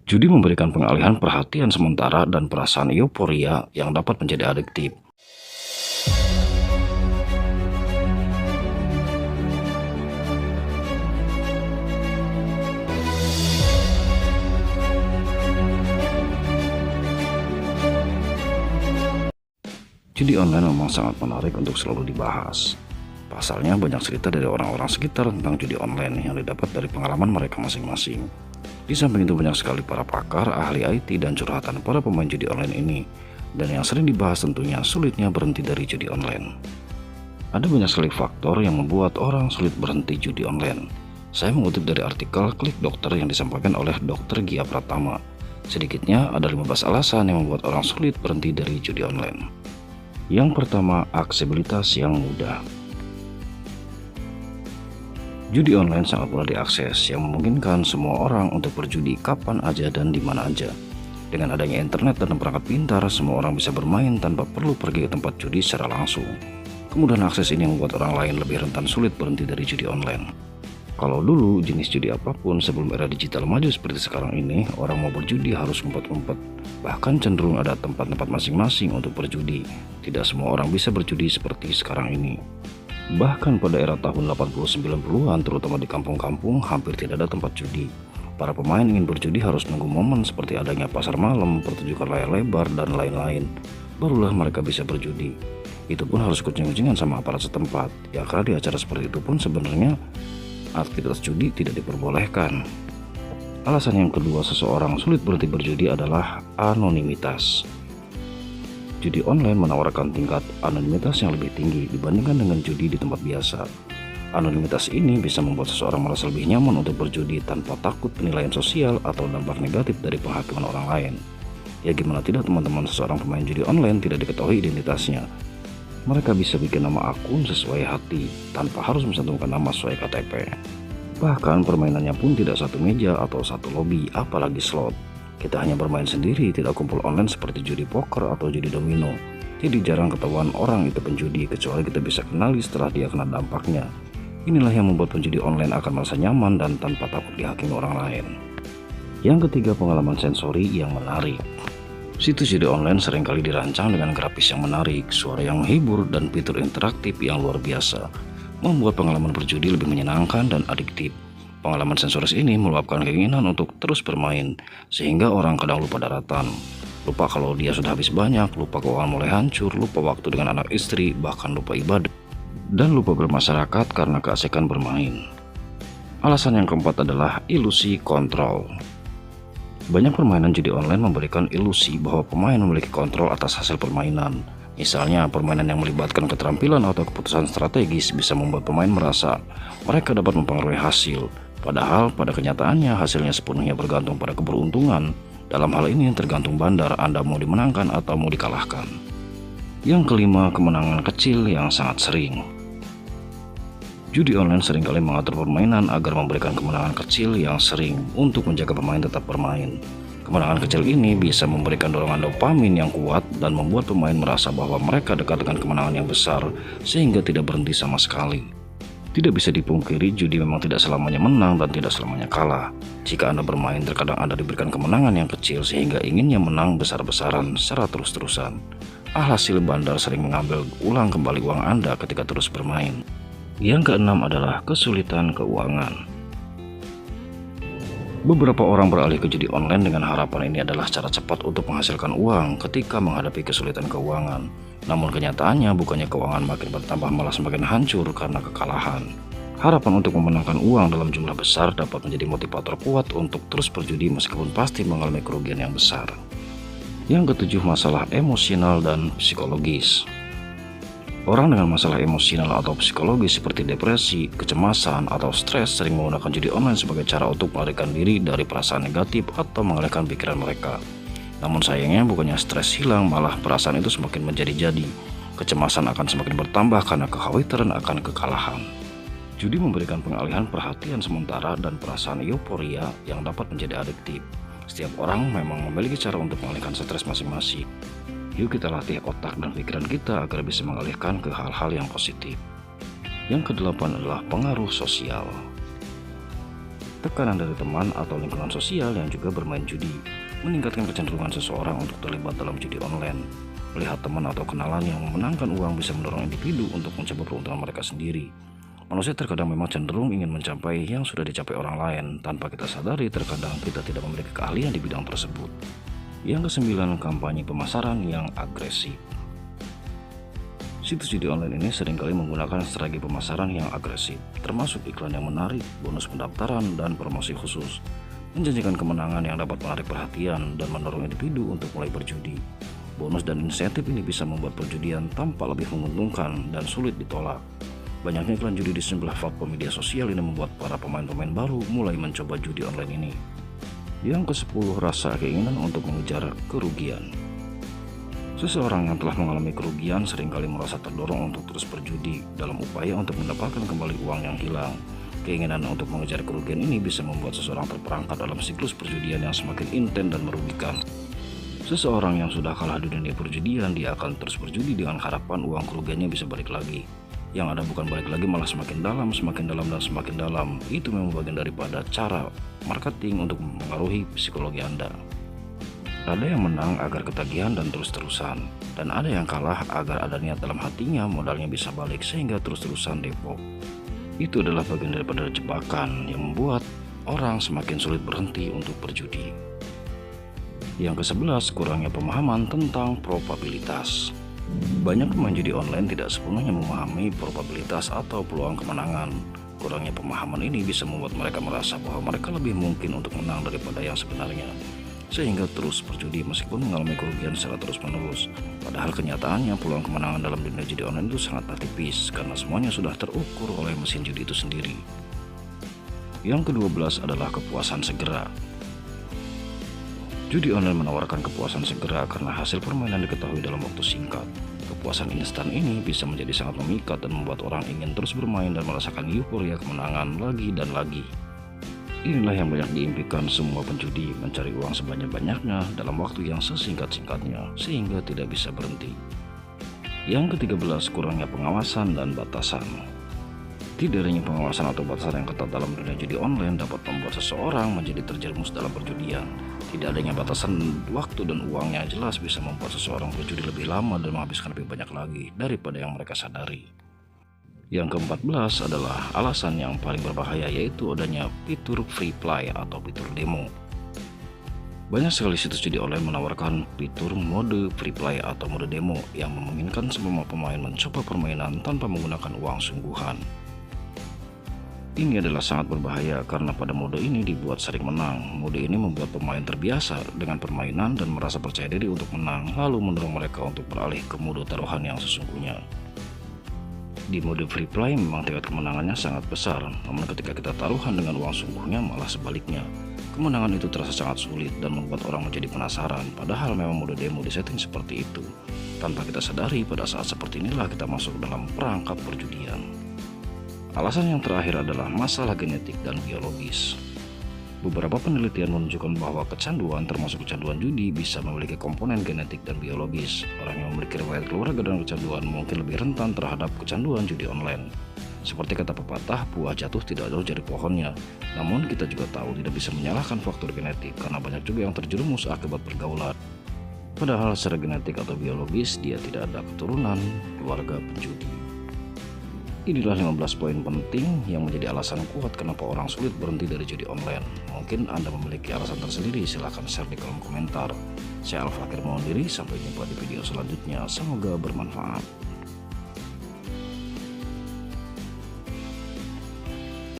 Judi memberikan pengalihan perhatian sementara dan perasaan euforia yang dapat menjadi adiktif. Judi online memang sangat menarik untuk selalu dibahas. Pasalnya banyak cerita dari orang-orang sekitar tentang judi online yang didapat dari pengalaman mereka masing-masing. Di samping itu banyak sekali para pakar, ahli IT, dan curhatan para pemain judi online ini. Dan yang sering dibahas tentunya sulitnya berhenti dari judi online. Ada banyak sekali faktor yang membuat orang sulit berhenti judi online. Saya mengutip dari artikel Klik Dokter yang disampaikan oleh Dr. Gia Pratama. Sedikitnya ada 15 alasan yang membuat orang sulit berhenti dari judi online. Yang pertama, aksesibilitas yang mudah. Judi online sangat mudah diakses yang memungkinkan semua orang untuk berjudi kapan aja dan di mana aja. Dengan adanya internet dan perangkat pintar, semua orang bisa bermain tanpa perlu pergi ke tempat judi secara langsung. Kemudian akses ini membuat orang lain lebih rentan sulit berhenti dari judi online. Kalau dulu jenis judi apapun sebelum era digital maju seperti sekarang ini, orang mau berjudi harus ngumpet-ngumpet. Bahkan cenderung ada tempat-tempat masing-masing untuk berjudi. Tidak semua orang bisa berjudi seperti sekarang ini. Bahkan pada era tahun 80-90-an, terutama di kampung-kampung, hampir tidak ada tempat judi. Para pemain ingin berjudi harus nunggu momen seperti adanya pasar malam, pertunjukan layar lebar, dan lain-lain. Barulah mereka bisa berjudi. Itu pun harus kucing-kucingan sama aparat setempat. Ya karena di acara seperti itu pun sebenarnya aktivitas judi tidak diperbolehkan. Alasan yang kedua seseorang sulit berhenti berjudi adalah anonimitas. Judi online menawarkan tingkat anonimitas yang lebih tinggi dibandingkan dengan judi di tempat biasa. Anonimitas ini bisa membuat seseorang merasa lebih nyaman untuk berjudi tanpa takut penilaian sosial atau dampak negatif dari penghakiman orang lain. Ya gimana tidak teman-teman, seseorang pemain judi online tidak diketahui identitasnya. Mereka bisa bikin nama akun sesuai hati tanpa harus mencantumkan nama sesuai KTP. Bahkan permainannya pun tidak satu meja atau satu lobi, apalagi slot. Kita hanya bermain sendiri, tidak kumpul online seperti judi poker atau judi domino. Jadi jarang ketahuan orang itu penjudi, kecuali kita bisa kenali setelah dia kena dampaknya. Inilah yang membuat penjudi online akan merasa nyaman dan tanpa takut dihakimi orang lain. Yang ketiga, pengalaman sensori yang menarik. Situs judi online seringkali dirancang dengan grafis yang menarik, suara yang menghibur, dan fitur interaktif yang luar biasa, membuat pengalaman berjudi lebih menyenangkan dan adiktif. Pengalaman sensoris ini meluapkan keinginan untuk terus bermain, sehingga orang kadang lupa daratan. Lupa kalau dia sudah habis banyak, lupa keuangan mulai hancur, lupa waktu dengan anak istri, bahkan lupa ibadah, dan lupa bermasyarakat karena keasikan bermain. Alasan yang keempat adalah ilusi kontrol. Banyak permainan judi online memberikan ilusi bahwa pemain memiliki kontrol atas hasil permainan. Misalnya, permainan yang melibatkan keterampilan atau keputusan strategis bisa membuat pemain merasa mereka dapat mempengaruhi hasil. Padahal pada kenyataannya hasilnya sepenuhnya bergantung pada keberuntungan. Dalam hal ini tergantung bandar Anda mau dimenangkan atau mau dikalahkan. Yang kelima, kemenangan kecil yang sangat sering. Judi online seringkali mengatur permainan agar memberikan kemenangan kecil yang sering untuk menjaga pemain tetap bermain. Kemenangan kecil ini bisa memberikan dorongan dopamin yang kuat dan membuat pemain merasa bahwa mereka dekat dengan kemenangan yang besar sehingga tidak berhenti sama sekali. Tidak bisa dipungkiri, judi memang tidak selamanya menang dan tidak selamanya kalah. Jika Anda bermain, terkadang Anda diberikan kemenangan yang kecil sehingga inginnya menang besar-besaran secara terus-terusan. Alhasil bandar sering mengambil ulang kembali uang Anda ketika terus bermain. Yang keenam adalah kesulitan keuangan. Beberapa orang beralih ke judi online dengan harapan ini adalah cara cepat untuk menghasilkan uang ketika menghadapi kesulitan keuangan. Namun kenyataannya bukannya keuangan makin bertambah, malah semakin hancur karena kekalahan. Harapan untuk memenangkan uang dalam jumlah besar dapat menjadi motivator kuat untuk terus berjudi meskipun pasti mengalami kerugian yang besar. Yang ketujuh, masalah emosional dan psikologis. Orang dengan masalah emosional atau psikologis seperti depresi, kecemasan, atau stres sering menggunakan judi online sebagai cara untuk melarikan diri dari perasaan negatif atau mengalihkan pikiran mereka. Namun sayangnya bukannya stres hilang, malah perasaan itu semakin menjadi-jadi. Kecemasan akan semakin bertambah karena kekhawatiran akan kekalahan. Judi memberikan pengalihan perhatian sementara dan perasaan euforia yang dapat menjadi adiktif. Setiap orang memang memiliki cara untuk mengalihkan stres masing-masing. Yuk kita latih otak dan pikiran kita agar bisa mengalihkan ke hal-hal yang positif. Yang kedelapan adalah pengaruh sosial. Tekanan dari teman atau lingkungan sosial yang juga bermain judi meningkatkan kecenderungan seseorang untuk terlibat dalam judi online. Melihat teman atau kenalan yang memenangkan uang bisa mendorong individu untuk mencoba peruntungan mereka sendiri. Manusia terkadang memang cenderung ingin mencapai yang sudah dicapai orang lain. Tanpa kita sadari, terkadang kita tidak memiliki keahlian di bidang tersebut. Yang kesembilan, kampanye pemasaran yang agresif. Situs judi online ini seringkali menggunakan strategi pemasaran yang agresif, termasuk iklan yang menarik, bonus pendaftaran, dan promosi khusus. Menjanjikan kemenangan yang dapat menarik perhatian dan mendorong individu untuk mulai berjudi. Bonus dan insentif ini bisa membuat perjudian tampak lebih menguntungkan dan sulit ditolak. Banyaknya iklan judi di sejumlah platform media sosial ini membuat para pemain-pemain baru mulai mencoba judi online ini. Yang ke-10, rasa keinginan untuk mengejar kerugian. Seseorang yang telah mengalami kerugian seringkali merasa terdorong untuk terus berjudi dalam upaya untuk mendapatkan kembali uang yang hilang. Keinginan untuk mengejar kerugian ini bisa membuat seseorang terperangkap dalam siklus perjudian yang semakin intens dan merugikan. Seseorang yang sudah kalah di dunia perjudian, dia akan terus berjudi dengan harapan uang kerugiannya bisa balik lagi. Yang ada bukan balik lagi, malah semakin dalam, dan semakin dalam. Itu memang bagian daripada cara marketing untuk mempengaruhi psikologi Anda. Ada yang menang agar ketagihan dan terus-terusan, dan ada yang kalah agar ada niat dalam hatinya modalnya bisa balik sehingga terus-terusan depok. Itu adalah bagian daripada jebakan yang membuat orang semakin sulit berhenti untuk berjudi. Yang ke-11, kurangnya pemahaman tentang probabilitas. Banyak pemain judi online tidak sepenuhnya memahami probabilitas atau peluang kemenangan. Kurangnya pemahaman ini bisa membuat mereka merasa bahwa mereka lebih mungkin untuk menang daripada yang sebenarnya, sehingga terus berjudi meskipun mengalami kerugian secara terus-menerus. Padahal kenyataannya peluang kemenangan dalam dunia judi online itu sangatlah tipis karena semuanya sudah terukur oleh mesin judi itu sendiri. Yang ke-12 adalah kepuasan segera. Judi online menawarkan kepuasan segera karena hasil permainan diketahui dalam waktu singkat. Kepuasan instan ini bisa menjadi sangat memikat dan membuat orang ingin terus bermain dan merasakan euforia kemenangan lagi dan lagi. Inilah yang banyak diimpikan semua penjudi, mencari uang sebanyak-banyaknya dalam waktu yang sesingkat-singkatnya sehingga tidak bisa berhenti. Yang ke-13, kurangnya pengawasan dan batasan. Tidak adanya pengawasan atau batasan yang ketat dalam dunia judi online dapat membuat seseorang menjadi terjerumus dalam perjudian. Tidak adanya batasan waktu dan uang yang jelas bisa membuat seseorang berjudi lebih lama dan menghabiskan lebih banyak lagi daripada yang mereka sadari. Yang ke-14 adalah alasan yang paling berbahaya, yaitu adanya fitur free play atau fitur demo. Banyak sekali situs judi online menawarkan fitur mode free play atau mode demo yang memungkinkan semua pemain mencoba permainan tanpa menggunakan uang sungguhan. Ini adalah sangat berbahaya karena pada mode ini dibuat sering menang. Mode ini membuat pemain terbiasa dengan permainan dan merasa percaya diri untuk menang, lalu mendorong mereka untuk beralih ke mode taruhan yang sesungguhnya. Di mode free play memang tingkat kemenangannya sangat besar, namun ketika kita taruhan dengan uang sungguhnya malah sebaliknya. Kemenangan itu terasa sangat sulit dan membuat orang menjadi penasaran, padahal memang mode demo disetting seperti itu. Tanpa kita sadari, pada saat seperti inilah kita masuk dalam perangkap perjudian. Alasan yang terakhir adalah masalah genetik dan biologis. Beberapa penelitian menunjukkan bahwa kecanduan, termasuk kecanduan judi, bisa memiliki komponen genetik dan biologis. Orang yang memiliki riwayat keluarga dan kecanduan mungkin lebih rentan terhadap kecanduan judi online. Seperti kata pepatah, buah jatuh tidak jauh dari pohonnya. Namun kita juga tahu tidak bisa menyalahkan faktor genetik karena banyak juga yang terjerumus akibat pergaulan. Padahal secara genetik atau biologis dia tidak ada keturunan keluarga penjudi. Inilah 15 poin penting yang menjadi alasan kuat kenapa orang sulit berhenti dari judi online. Mungkin Anda memiliki alasan tersendiri, silahkan share di kolom komentar. Saya Al-Fakir mohon diri, sampai jumpa di video selanjutnya. Semoga bermanfaat.